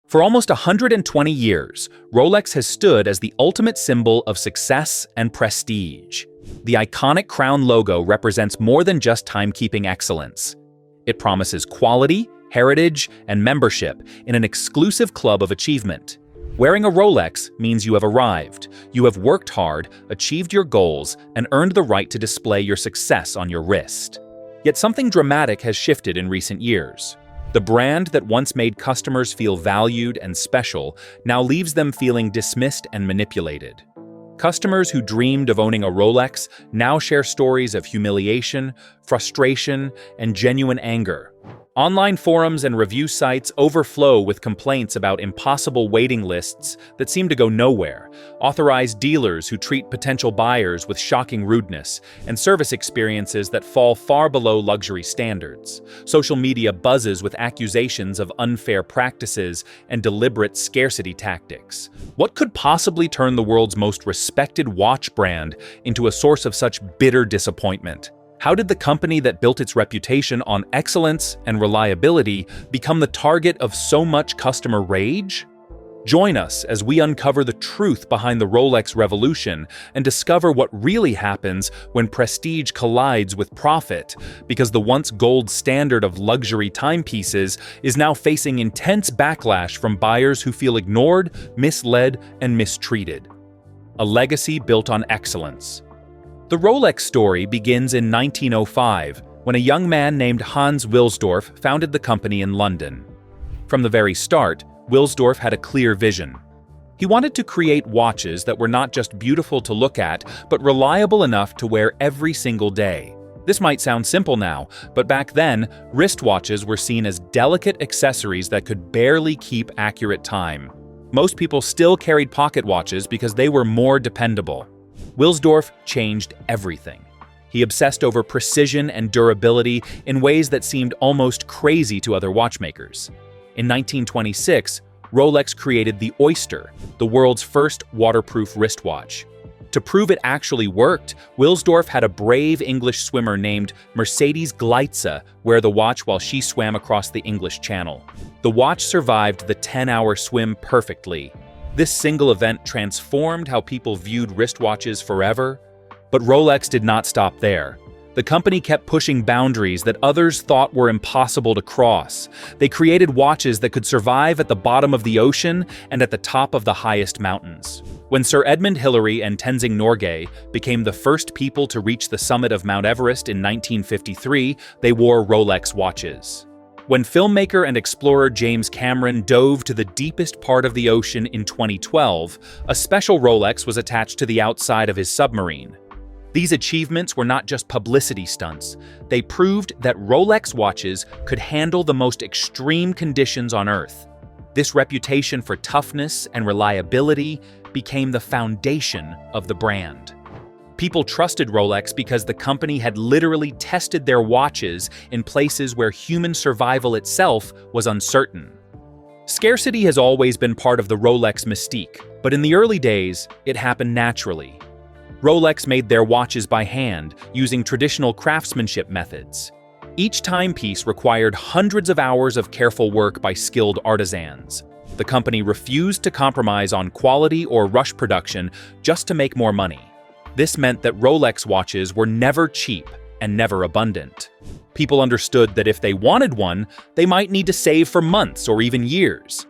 For almost 120 years, Rolex has stood as the ultimate symbol of success and prestige. The iconic crown logo represents more than just timekeeping excellence. It promises quality, heritage, and membership in an exclusive club of achievement. Wearing a Rolex means you have arrived, you have worked hard, achieved your goals, and earned the right to display your success on your wrist. Yet something dramatic has shifted in recent years. The brand that once made customers feel valued and special now leaves them feeling dismissed and manipulated. Customers who dreamed of owning a Rolex now share stories of humiliation, frustration, and genuine anger. Online forums and review sites overflow with complaints about impossible waiting lists that seem to go nowhere, authorized dealers who treat potential buyers with shocking rudeness, and service experiences that fall far below luxury standards. Social media buzzes with accusations of unfair practices and deliberate scarcity tactics. What could possibly turn the world's most respected watch brand into a source of such bitter disappointment? How did the company that built its reputation on excellence and reliability become the target of so much customer rage? Join us as we uncover the truth behind the Rolex revolution and discover what really happens when prestige collides with profit, because the once gold standard of luxury timepieces is now facing intense backlash from buyers who feel ignored, misled, and mistreated. A legacy built on excellence. The Rolex story begins in 1905, when a young man named Hans Wilsdorf founded the company in London. From the very start, Wilsdorf had a clear vision. He wanted to create watches that were not just beautiful to look at, but reliable enough to wear every single day. This might sound simple now, but back then, wristwatches were seen as delicate accessories that could barely keep accurate time. Most people still carried pocket watches because they were more dependable. Wilsdorf changed everything. He obsessed over precision and durability in ways that seemed almost crazy to other watchmakers. In 1926, Rolex created the Oyster, the world's first waterproof wristwatch. To prove it actually worked, Wilsdorf had a brave English swimmer named Mercedes Gleitze wear the watch while she swam across the English Channel. The watch survived the 10-hour swim perfectly. This single event transformed how people viewed wristwatches forever. But Rolex did not stop there. The company kept pushing boundaries that others thought were impossible to cross. They created watches that could survive at the bottom of the ocean and at the top of the highest mountains. When Sir Edmund Hillary and Tenzing Norgay became the first people to reach the summit of Mount Everest in 1953, they wore Rolex watches. When filmmaker and explorer James Cameron dove to the deepest part of the ocean in 2012, a special Rolex was attached to the outside of his submarine. These achievements were not just publicity stunts. They proved that Rolex watches could handle the most extreme conditions on Earth. This reputation for toughness and reliability became the foundation of the brand. People trusted Rolex because the company had literally tested their watches in places where human survival itself was uncertain. Scarcity has always been part of the Rolex mystique, but in the early days, it happened naturally. Rolex made their watches by hand, using traditional craftsmanship methods. Each timepiece required hundreds of hours of careful work by skilled artisans. The company refused to compromise on quality or rush production just to make more money. This meant that Rolex watches were never cheap and never abundant. People understood that if they wanted one, they might need to save for months or even years.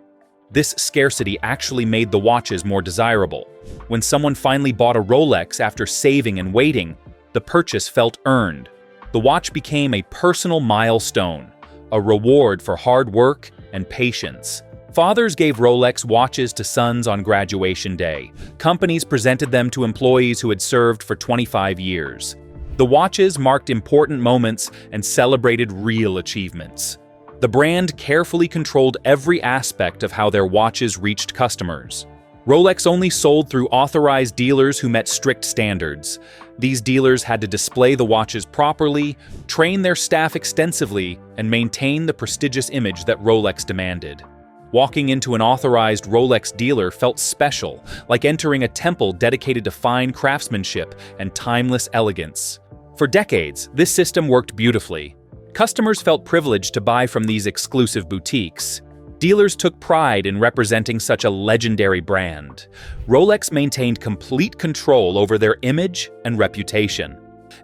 This scarcity actually made the watches more desirable. When someone finally bought a Rolex after saving and waiting, the purchase felt earned. The watch became a personal milestone, a reward for hard work and patience. Fathers gave Rolex watches to sons on graduation day. Companies presented them to employees who had served for 25 years. The watches marked important moments and celebrated real achievements. The brand carefully controlled every aspect of how their watches reached customers. Rolex only sold through authorized dealers who met strict standards. These dealers had to display the watches properly, train their staff extensively, and maintain the prestigious image that Rolex demanded. Walking into an authorized Rolex dealer felt special, like entering a temple dedicated to fine craftsmanship and timeless elegance. For decades, this system worked beautifully. Customers felt privileged to buy from these exclusive boutiques. Dealers took pride in representing such a legendary brand. Rolex maintained complete control over their image and reputation.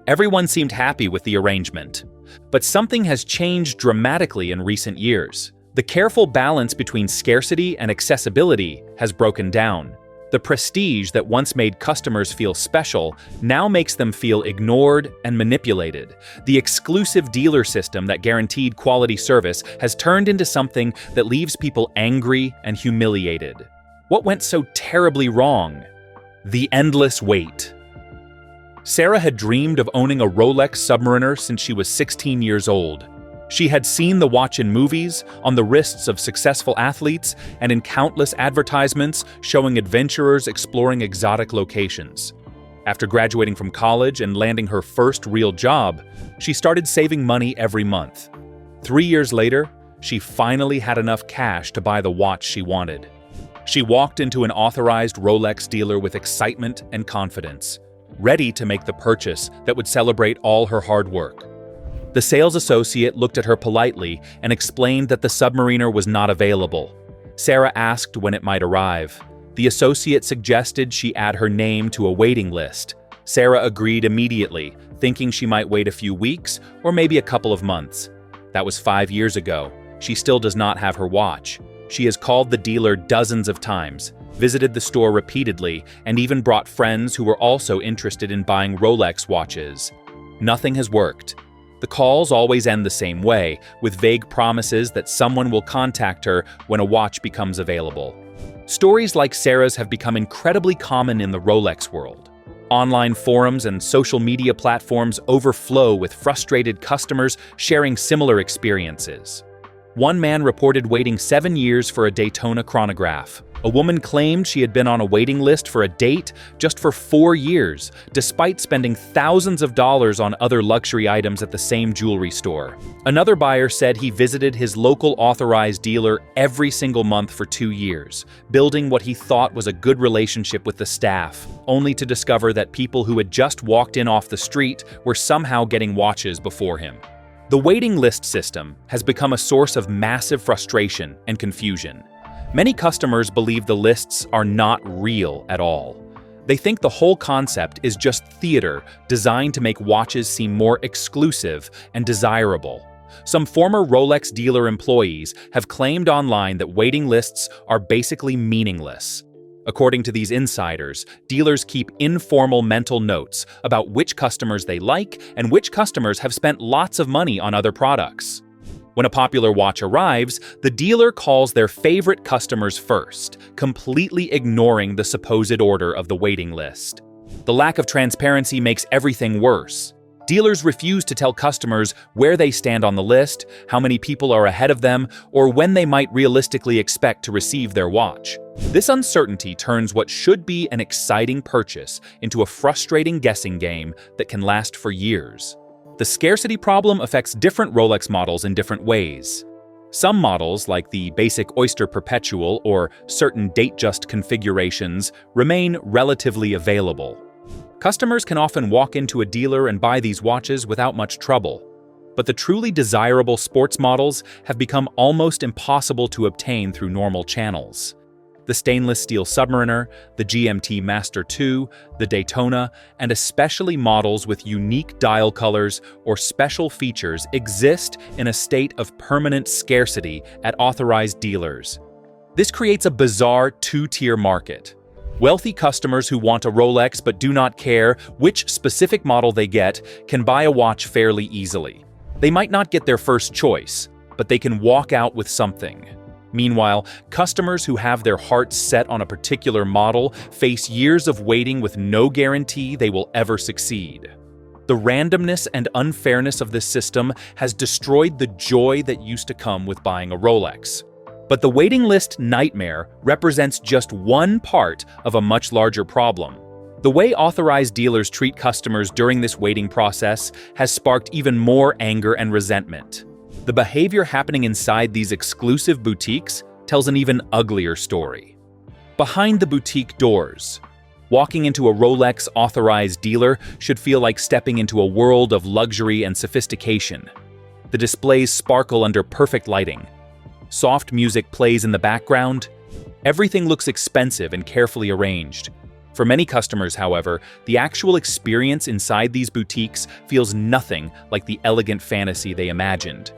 Everyone seemed happy with the arrangement. But something has changed dramatically in recent years. The careful balance between scarcity and accessibility has broken down. The prestige that once made customers feel special now makes them feel ignored and manipulated. The exclusive dealer system that guaranteed quality service has turned into something that leaves people angry and humiliated. What went so terribly wrong? The endless wait. Sarah had dreamed of owning a Rolex Submariner since she was 16 years old. She had seen the watch in movies, on the wrists of successful athletes, and in countless advertisements showing adventurers exploring exotic locations. After graduating from college and landing her first real job, she started saving money every month. 3 years later, she finally had enough cash to buy the watch she wanted. She walked into an authorized Rolex dealer with excitement and confidence, ready to make the purchase that would celebrate all her hard work. The sales associate looked at her politely and explained that the Submariner was not available. Sarah asked when it might arrive. The associate suggested she add her name to a waiting list. Sarah agreed immediately, thinking she might wait a few weeks or maybe a couple of months. That was 5 years ago. She still does not have her watch. She has called the dealer dozens of times, visited the store repeatedly, and even brought friends who were also interested in buying Rolex watches. Nothing has worked. The calls always end the same way, with vague promises that someone will contact her when a watch becomes available. Stories like Sarah's have become incredibly common in the Rolex world. Online forums and social media platforms overflow with frustrated customers sharing similar experiences. One man reported waiting 7 years for a Daytona chronograph. A woman claimed she had been on a waiting list for a date just for 4 years, despite spending thousands of dollars on other luxury items at the same jewelry store. Another buyer said he visited his local authorized dealer every single month for 2 years, building what he thought was a good relationship with the staff, only to discover that people who had just walked in off the street were somehow getting watches before him. The waiting list system has become a source of massive frustration and confusion. Many customers believe the lists are not real at all. They think the whole concept is just theater designed to make watches seem more exclusive and desirable. Some former Rolex dealer employees have claimed online that waiting lists are basically meaningless. According to these insiders, dealers keep informal mental notes about which customers they like and which customers have spent lots of money on other products. When a popular watch arrives, the dealer calls their favorite customers first, completely ignoring the supposed order of the waiting list. The lack of transparency makes everything worse. Dealers refuse to tell customers where they stand on the list, how many people are ahead of them, or when they might realistically expect to receive their watch. This uncertainty turns what should be an exciting purchase into a frustrating guessing game that can last for years. The scarcity problem affects different Rolex models in different ways. Some models, like the basic Oyster Perpetual or certain date-just configurations, remain relatively available. Customers can often walk into a dealer and buy these watches without much trouble. But the truly desirable sports models have become almost impossible to obtain through normal channels. The stainless steel Submariner, the GMT Master II, the Daytona, and especially models with unique dial colors or special features exist in a state of permanent scarcity at authorized dealers. This creates a bizarre two-tier market. Wealthy customers who want a Rolex but do not care which specific model they get can buy a watch fairly easily. They might not get their first choice, but they can walk out with something. Meanwhile, customers who have their hearts set on a particular model face years of waiting with no guarantee they will ever succeed. The randomness and unfairness of this system has destroyed the joy that used to come with buying a Rolex. But the waiting list nightmare represents just one part of a much larger problem. The way authorized dealers treat customers during this waiting process has sparked even more anger and resentment. The behavior happening inside these exclusive boutiques tells an even uglier story. Behind the boutique doors, walking into a Rolex authorized dealer should feel like stepping into a world of luxury and sophistication. The displays sparkle under perfect lighting. Soft music plays in the background. Everything looks expensive and carefully arranged. For many customers, however, the actual experience inside these boutiques feels nothing like the elegant fantasy they imagined.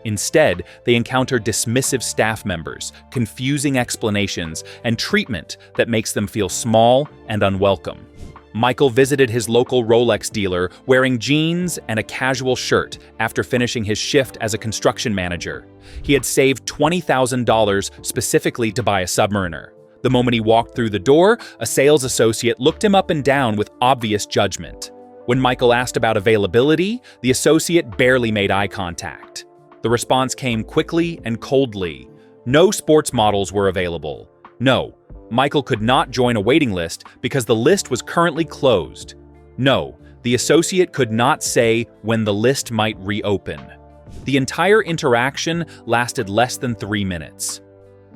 Instead, they encounter dismissive staff members, confusing explanations, and treatment that makes them feel small and unwelcome. Michael visited his local Rolex dealer wearing jeans and a casual shirt after finishing his shift as a construction manager. He had saved $20,000 specifically to buy a Submariner. The moment he walked through the door, a sales associate looked him up and down with obvious judgment. When Michael asked about availability, the associate barely made eye contact. The response came quickly and coldly. No sports models were available. No, Michael could not join a waiting list because the list was currently closed. No, the associate could not say when the list might reopen. The entire interaction lasted less than 3 minutes.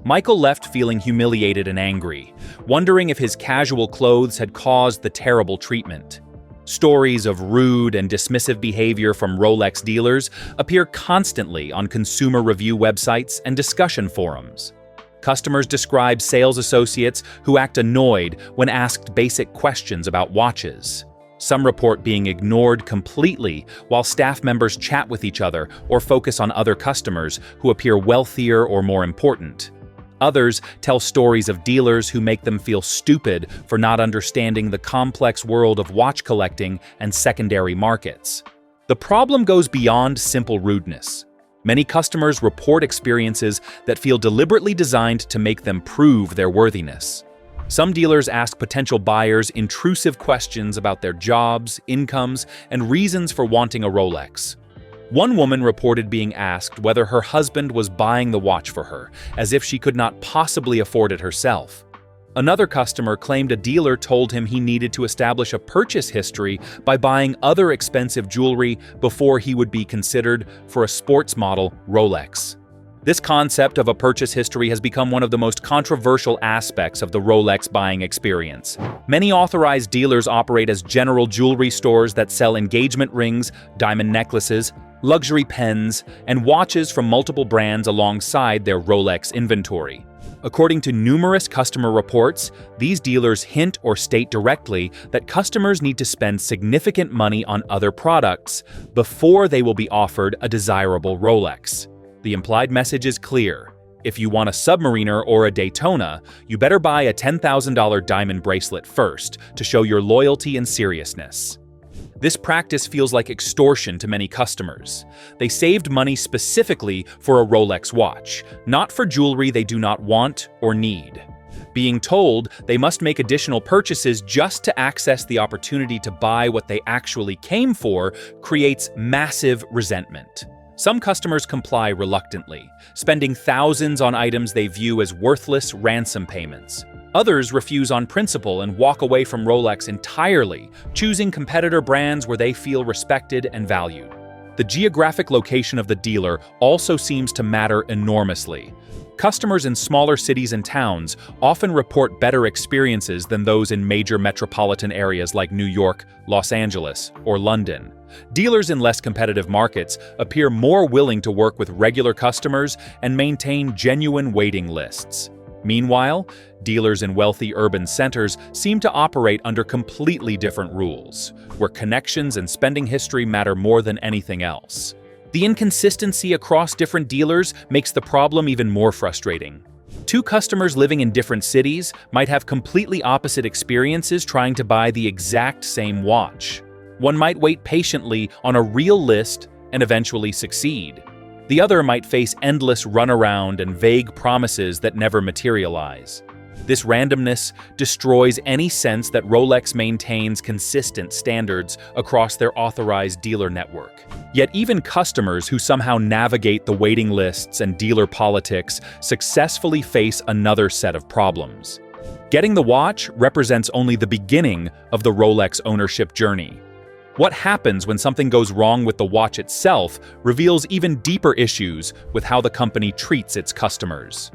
Michael left feeling humiliated and angry, wondering if his casual clothes had caused the terrible treatment. Stories of rude and dismissive behavior from Rolex dealers appear constantly on consumer review websites and discussion forums. Customers describe sales associates who act annoyed when asked basic questions about watches. Some report being ignored completely while staff members chat with each other or focus on other customers who appear wealthier or more important. Others tell stories of dealers who make them feel stupid for not understanding the complex world of watch collecting and secondary markets. The problem goes beyond simple rudeness. Many customers report experiences that feel deliberately designed to make them prove their worthiness. Some dealers ask potential buyers intrusive questions about their jobs, incomes, and reasons for wanting a Rolex. One woman reported being asked whether her husband was buying the watch for her, as if she could not possibly afford it herself. Another customer claimed a dealer told him he needed to establish a purchase history by buying other expensive jewelry before he would be considered for a sports model Rolex. This concept of a purchase history has become one of the most controversial aspects of the Rolex buying experience. Many authorized dealers operate as general jewelry stores that sell engagement rings, diamond necklaces, luxury pens, and watches from multiple brands alongside their Rolex inventory. According to numerous customer reports, these dealers hint or state directly that customers need to spend significant money on other products before they will be offered a desirable Rolex. The implied message is clear. If you want a Submariner or a Daytona, you better buy a $10,000 diamond bracelet first to show your loyalty and seriousness. This practice feels like extortion to many customers. They saved money specifically for a Rolex watch, not for jewelry they do not want or need. Being told they must make additional purchases just to access the opportunity to buy what they actually came for creates massive resentment. Some customers comply reluctantly, spending thousands on items they view as worthless ransom payments. Others refuse on principle and walk away from Rolex entirely, choosing competitor brands where they feel respected and valued. The geographic location of the dealer also seems to matter enormously. Customers in smaller cities and towns often report better experiences than those in major metropolitan areas like New York, Los Angeles, or London. Dealers in less competitive markets appear more willing to work with regular customers and maintain genuine waiting lists. Meanwhile, dealers in wealthy urban centers seem to operate under completely different rules, where connections and spending history matter more than anything else. The inconsistency across different dealers makes the problem even more frustrating. Two customers living in different cities might have completely opposite experiences trying to buy the exact same watch. One might wait patiently on a real list and eventually succeed. The other might face endless runaround and vague promises that never materialize. This randomness destroys any sense that Rolex maintains consistent standards across their authorized dealer network. Yet even customers who somehow navigate the waiting lists and dealer politics successfully face another set of problems. Getting the watch represents only the beginning of the Rolex ownership journey. What happens when something goes wrong with the watch itself reveals even deeper issues with how the company treats its customers.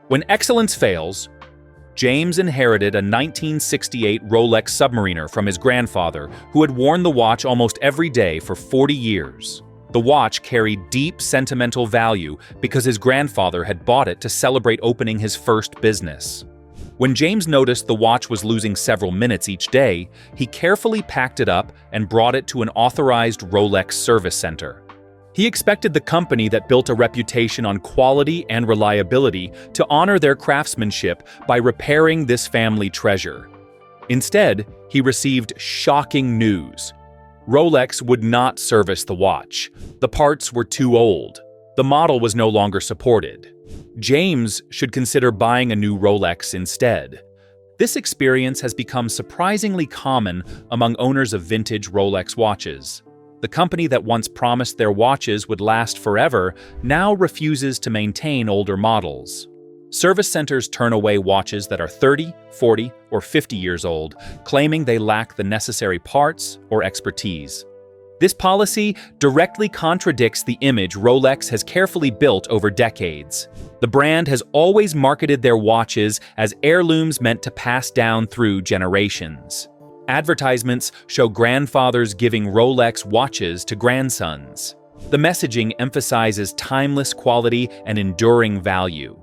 When excellence fails, James inherited a 1968 Rolex Submariner from his grandfather, who had worn the watch almost every day for 40 years. The watch carried deep sentimental value because his grandfather had bought it to celebrate opening his first business. When James noticed the watch was losing several minutes each day, he carefully packed it up and brought it to an authorized Rolex service center. He expected the company that built a reputation on quality and reliability to honor their craftsmanship by repairing this family treasure. Instead, he received shocking news. Rolex would not service the watch. The parts were too old. The model was no longer supported. James should consider buying a new Rolex instead. This experience has become surprisingly common among owners of vintage Rolex watches. The company that once promised their watches would last forever now refuses to maintain older models. Service centers turn away watches that are 30, 40, or 50 years old, claiming they lack the necessary parts or expertise. This policy directly contradicts the image Rolex has carefully built over decades. The brand has always marketed their watches as heirlooms meant to pass down through generations. Advertisements show grandfathers giving Rolex watches to grandsons. The messaging emphasizes timeless quality and enduring value.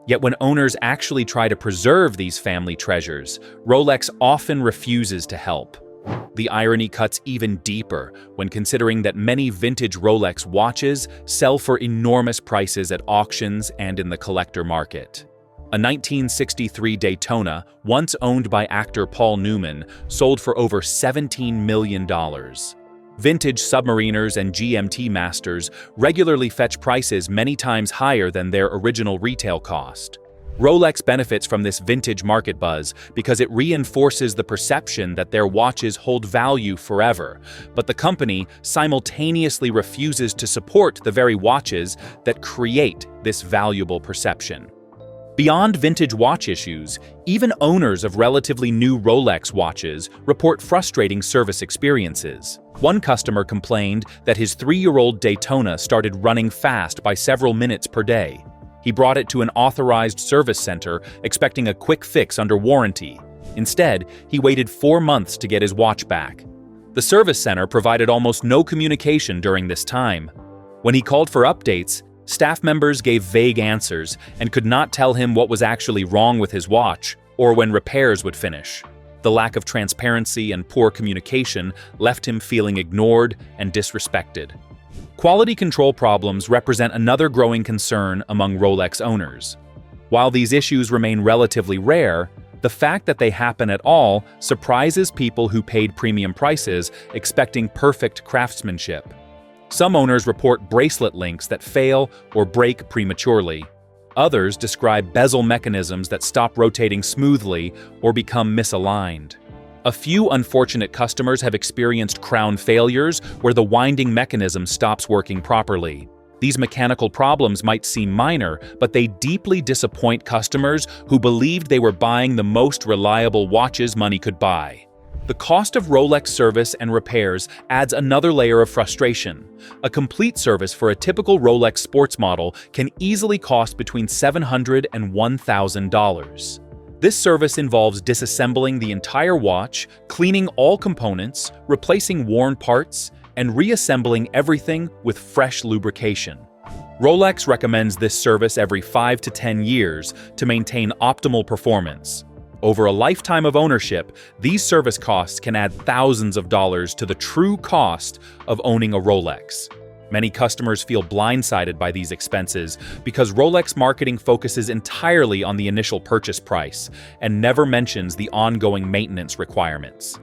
Yet when owners actually try to preserve these family treasures, Rolex often refuses to help. The irony cuts even deeper when considering that many vintage Rolex watches sell for enormous prices at auctions and in the collector market. A 1963 Daytona, once owned by actor Paul Newman, sold for over $17 million. Vintage Submariners and GMT Masters regularly fetch prices many times higher than their original retail cost. Rolex benefits from this vintage market buzz because it reinforces the perception that their watches hold value forever, but the company simultaneously refuses to support the very watches that create this valuable perception. Beyond vintage watch issues, even owners of relatively new Rolex watches report frustrating service experiences. One customer complained that his 3-year-old Daytona started running fast by several minutes per day. He brought it to an authorized service center, expecting a quick fix under warranty. Instead, he waited 4 months to get his watch back. The service center provided almost no communication during this time. When he called for updates, staff members gave vague answers and could not tell him what was actually wrong with his watch or when repairs would finish. The lack of transparency and poor communication left him feeling ignored and disrespected. Quality control problems represent another growing concern among Rolex owners. While these issues remain relatively rare, the fact that they happen at all surprises people who paid premium prices expecting perfect craftsmanship. Some owners report bracelet links that fail or break prematurely. Others describe bezel mechanisms that stop rotating smoothly or become misaligned. A few unfortunate customers have experienced crown failures where the winding mechanism stops working properly. These mechanical problems might seem minor, but they deeply disappoint customers who believed they were buying the most reliable watches money could buy. The cost of Rolex service and repairs adds another layer of frustration. A complete service for a typical Rolex sports model can easily cost between $700 and $1,000. This service involves disassembling the entire watch, cleaning all components, replacing worn parts, and reassembling everything with fresh lubrication. Rolex recommends this service every 5 to 10 years to maintain optimal performance. Over a lifetime of ownership, these service costs can add thousands of dollars to the true cost of owning a Rolex. Many customers feel blindsided by these expenses because Rolex marketing focuses entirely on the initial purchase price and never mentions the ongoing maintenance requirements.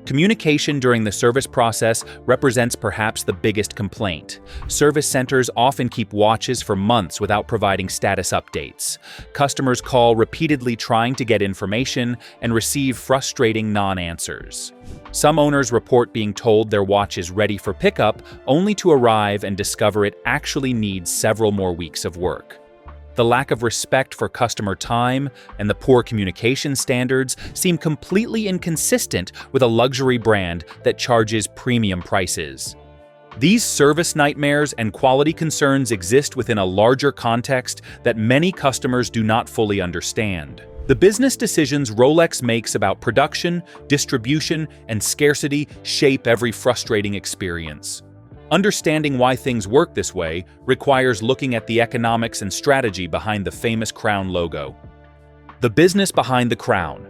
Communication during the service process represents perhaps the biggest complaint. Service centers often keep watches for months without providing status updates. Customers call repeatedly trying to get information and receive frustrating non-answers. Some owners report being told their watch is ready for pickup, only to arrive and discover it actually needs several more weeks of work. The lack of respect for customer time and the poor communication standards seem completely inconsistent with a luxury brand that charges premium prices. These service nightmares and quality concerns exist within a larger context that many customers do not fully understand. The business decisions Rolex makes about production, distribution, and scarcity shape every frustrating experience. Understanding why things work this way requires looking at the economics and strategy behind the famous crown logo. The business behind the crown.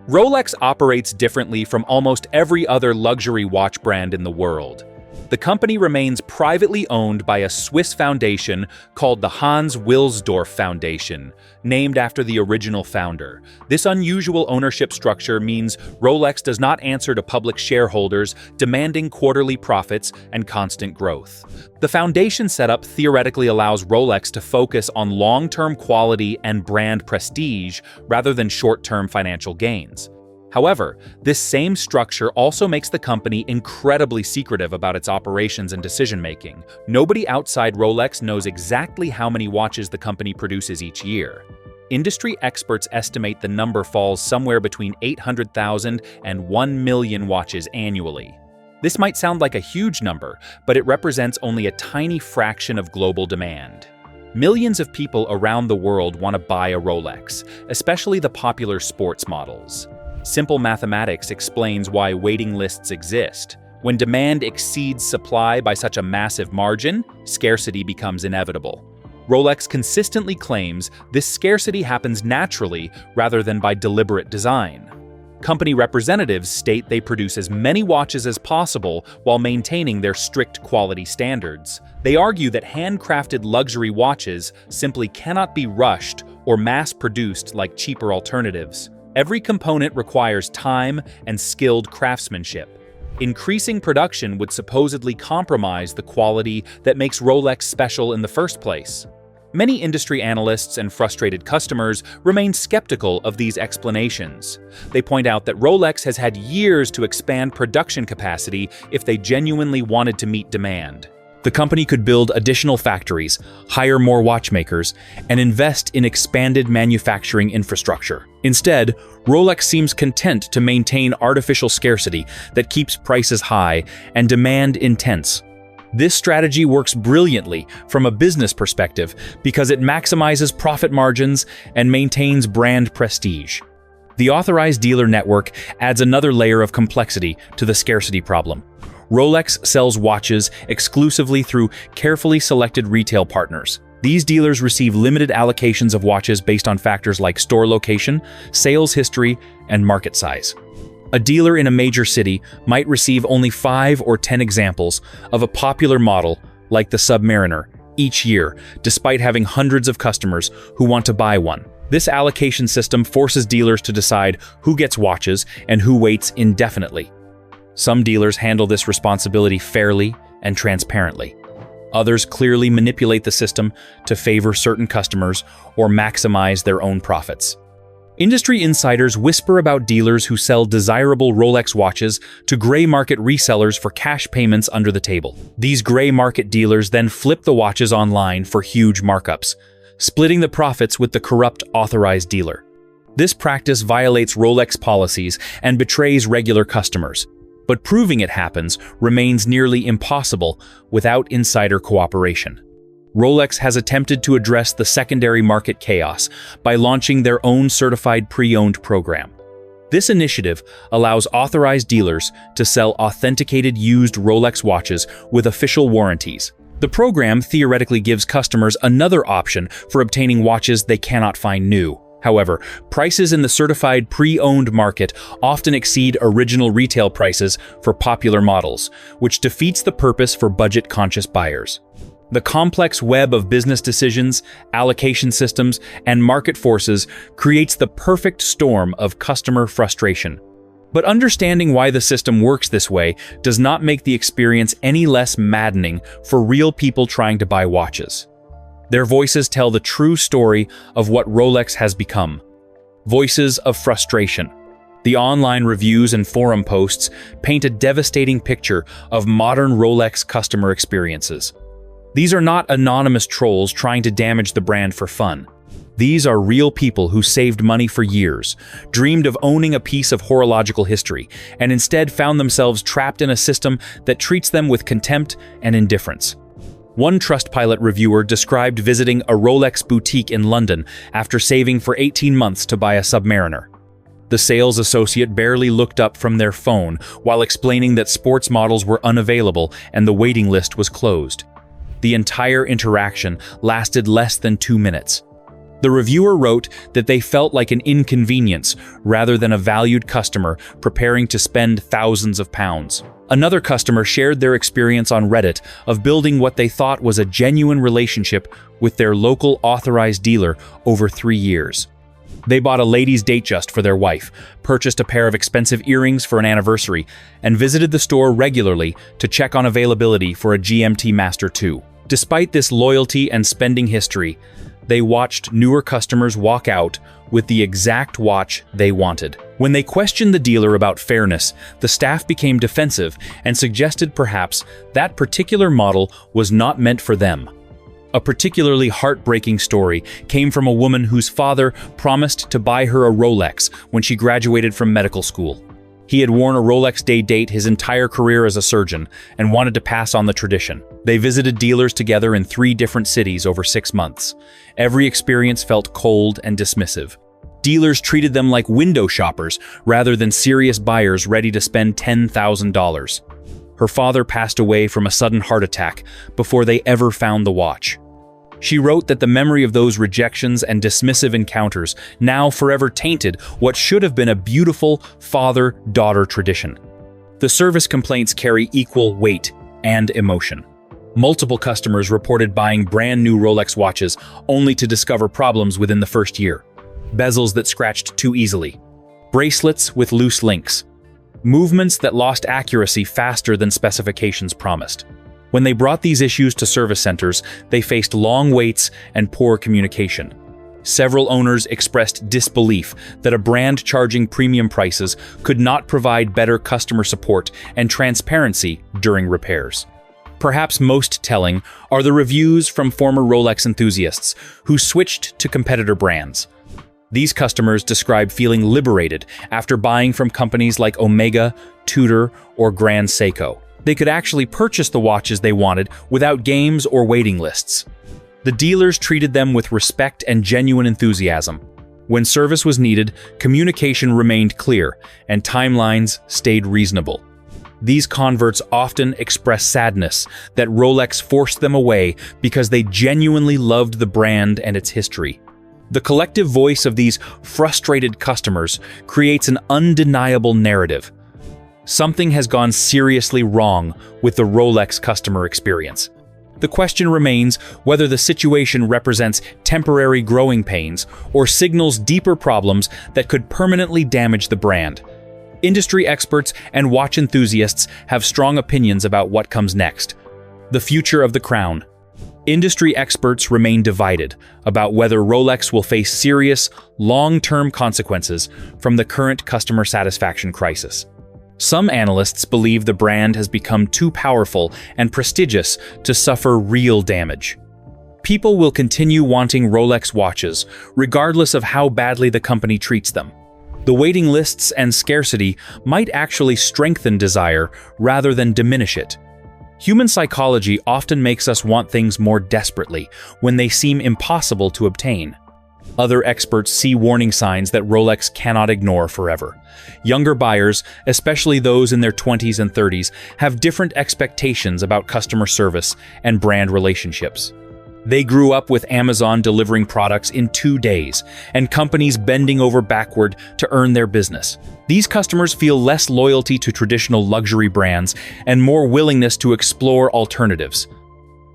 Rolex operates differently from almost every other luxury watch brand in the world. The company remains privately owned by a Swiss foundation called the Hans Wilsdorf Foundation, named after the original founder. This unusual ownership structure means Rolex does not answer to public shareholders demanding quarterly profits and constant growth. The foundation setup theoretically allows Rolex to focus on long-term quality and brand prestige rather than short-term financial gains. However, this same structure also makes the company incredibly secretive about its operations and decision-making. Nobody outside Rolex knows exactly how many watches the company produces each year. Industry experts estimate the number falls somewhere between 800,000 and 1 million watches annually. This might sound like a huge number, but it represents only a tiny fraction of global demand. Millions of people around the world want to buy a Rolex, especially the popular sports models. Simple mathematics explains why waiting lists exist. When demand exceeds supply by such a massive margin, scarcity becomes inevitable. Rolex consistently claims this scarcity happens naturally rather than by deliberate design. Company representatives state they produce as many watches as possible while maintaining their strict quality standards. They argue that handcrafted luxury watches simply cannot be rushed or mass-produced like cheaper alternatives. Every component requires time and skilled craftsmanship. Increasing production would supposedly compromise the quality that makes Rolex special in the first place. Many industry analysts and frustrated customers remain skeptical of these explanations. They point out that Rolex has had years to expand production capacity if they genuinely wanted to meet demand. The company could build additional factories, hire more watchmakers, and invest in expanded manufacturing infrastructure. Instead, Rolex seems content to maintain artificial scarcity that keeps prices high and demand intense. This strategy works brilliantly from a business perspective because it maximizes profit margins and maintains brand prestige. The authorized dealer network adds another layer of complexity to the scarcity problem. Rolex sells watches exclusively through carefully selected retail partners. These dealers receive limited allocations of watches based on factors like store location, sales history, and market size. A dealer in a major city might receive only 5 or 10 examples of a popular model like the Submariner each year, despite having hundreds of customers who want to buy one. This allocation system forces dealers to decide who gets watches and who waits indefinitely. Some dealers handle this responsibility fairly and transparently. Others clearly manipulate the system to favor certain customers or maximize their own profits. Industry insiders whisper about dealers who sell desirable Rolex watches to gray market resellers for cash payments under the table. These gray market dealers then flip the watches online for huge markups, splitting the profits with the corrupt authorized dealer. This practice violates Rolex policies and betrays regular customers. But proving it happens remains nearly impossible without insider cooperation. Rolex has attempted to address the secondary market chaos by launching their own certified pre-owned program. This initiative allows authorized dealers to sell authenticated used Rolex watches with official warranties. The program theoretically gives customers another option for obtaining watches they cannot find new. However, prices in the certified pre-owned market often exceed original retail prices for popular models, which defeats the purpose for budget-conscious buyers. The complex web of business decisions, allocation systems, and market forces creates the perfect storm of customer frustration. But understanding why the system works this way does not make the experience any less maddening for real people trying to buy watches. Their voices tell the true story of what Rolex has become. Voices of frustration. The online reviews and forum posts paint a devastating picture of modern Rolex customer experiences. These are not anonymous trolls trying to damage the brand for fun. These are real people who saved money for years, dreamed of owning a piece of horological history, and instead found themselves trapped in a system that treats them with contempt and indifference. One Trustpilot reviewer described visiting a Rolex boutique in London after saving for 18 months to buy a Submariner. The sales associate barely looked up from their phone while explaining that sports models were unavailable and the waiting list was closed. The entire interaction lasted less than 2 minutes. The reviewer wrote that they felt like an inconvenience rather than a valued customer preparing to spend thousands of pounds. Another customer shared their experience on Reddit of building what they thought was a genuine relationship with their local authorized dealer over 3 years. They bought a ladies' Datejust for their wife, purchased a pair of expensive earrings for an anniversary, and visited the store regularly to check on availability for a GMT Master 2. Despite this loyalty and spending history, they watched newer customers walk out with the exact watch they wanted. When they questioned the dealer about fairness, the staff became defensive and suggested perhaps that particular model was not meant for them. A particularly heartbreaking story came from a woman whose father promised to buy her a Rolex when she graduated from medical school. He had worn a Rolex day date his entire career as a surgeon and wanted to pass on the tradition. They visited dealers together in 3 different cities over 6 months. Every experience felt cold and dismissive. Dealers treated them like window shoppers rather than serious buyers ready to spend $10,000. Her father passed away from a sudden heart attack before they ever found the watch. She wrote that the memory of those rejections and dismissive encounters now forever tainted what should have been a beautiful father-daughter tradition. The service complaints carry equal weight and emotion. Multiple customers reported buying brand new Rolex watches only to discover problems within the first year. Bezels that scratched too easily, bracelets with loose links, movements that lost accuracy faster than specifications promised. When they brought these issues to service centers, they faced long waits and poor communication. Several owners expressed disbelief that a brand charging premium prices could not provide better customer support and transparency during repairs. Perhaps most telling are the reviews from former Rolex enthusiasts who switched to competitor brands. These customers describe feeling liberated after buying from companies like Omega, Tudor, or Grand Seiko. They could actually purchase the watches they wanted without games or waiting lists. The dealers treated them with respect and genuine enthusiasm. When service was needed, communication remained clear, and timelines stayed reasonable. These converts often express sadness that Rolex forced them away because they genuinely loved the brand and its history. The collective voice of these frustrated customers creates an undeniable narrative. Something has gone seriously wrong with the Rolex customer experience. The question remains whether the situation represents temporary growing pains or signals deeper problems that could permanently damage the brand. Industry experts and watch enthusiasts have strong opinions about what comes next. The future of the crown. Industry experts remain divided about whether Rolex will face serious, long-term consequences from the current customer satisfaction crisis. Some analysts believe the brand has become too powerful and prestigious to suffer real damage. People will continue wanting Rolex watches, regardless of how badly the company treats them. The waiting lists and scarcity might actually strengthen desire rather than diminish it. Human psychology often makes us want things more desperately when they seem impossible to obtain. Other experts see warning signs that Rolex cannot ignore forever. Younger buyers, especially those in their 20s and 30s, have different expectations about customer service and brand relationships. They grew up with Amazon delivering products in 2 days and companies bending over backward to earn their business. These customers feel less loyalty to traditional luxury brands and more willingness to explore alternatives.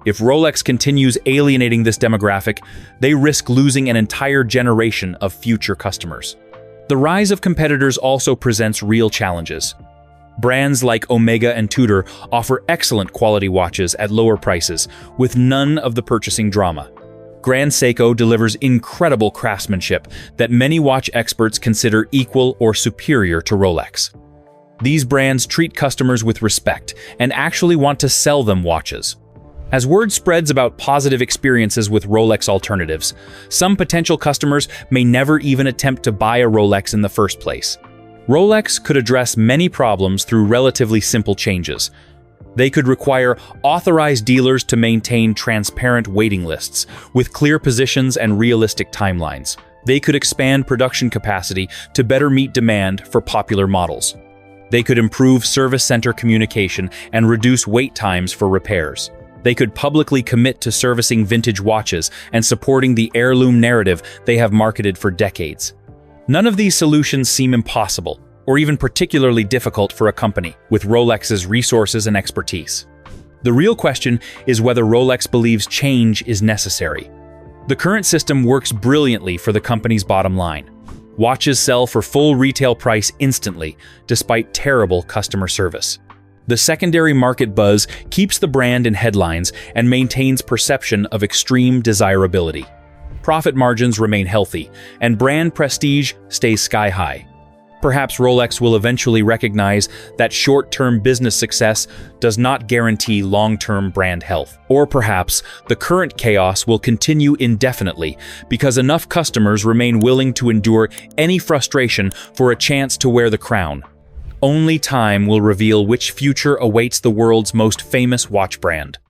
If Rolex continues alienating this demographic, they risk losing an entire generation of future customers. The rise of competitors also presents real challenges. Brands like Omega and Tudor offer excellent quality watches at lower prices, with none of the purchasing drama. Grand Seiko delivers incredible craftsmanship that many watch experts consider equal or superior to Rolex. These brands treat customers with respect and actually want to sell them watches. As word spreads about positive experiences with Rolex alternatives, some potential customers may never even attempt to buy a Rolex in the first place. Rolex could address many problems through relatively simple changes. They could require authorized dealers to maintain transparent waiting lists with clear positions and realistic timelines. They could expand production capacity to better meet demand for popular models. They could improve service center communication and reduce wait times for repairs. They could publicly commit to servicing vintage watches and supporting the heirloom narrative they have marketed for decades. None of these solutions seem impossible, or even particularly difficult for a company with Rolex's resources and expertise. The real question is whether Rolex believes change is necessary. The current system works brilliantly for the company's bottom line. Watches sell for full retail price instantly, despite terrible customer service. The secondary market buzz keeps the brand in headlines and maintains perception of extreme desirability. Profit margins remain healthy, and brand prestige stays sky-high. Perhaps Rolex will eventually recognize that short-term business success does not guarantee long-term brand health. Or perhaps the current chaos will continue indefinitely because enough customers remain willing to endure any frustration for a chance to wear the crown. Only time will reveal which future awaits the world's most famous watch brand.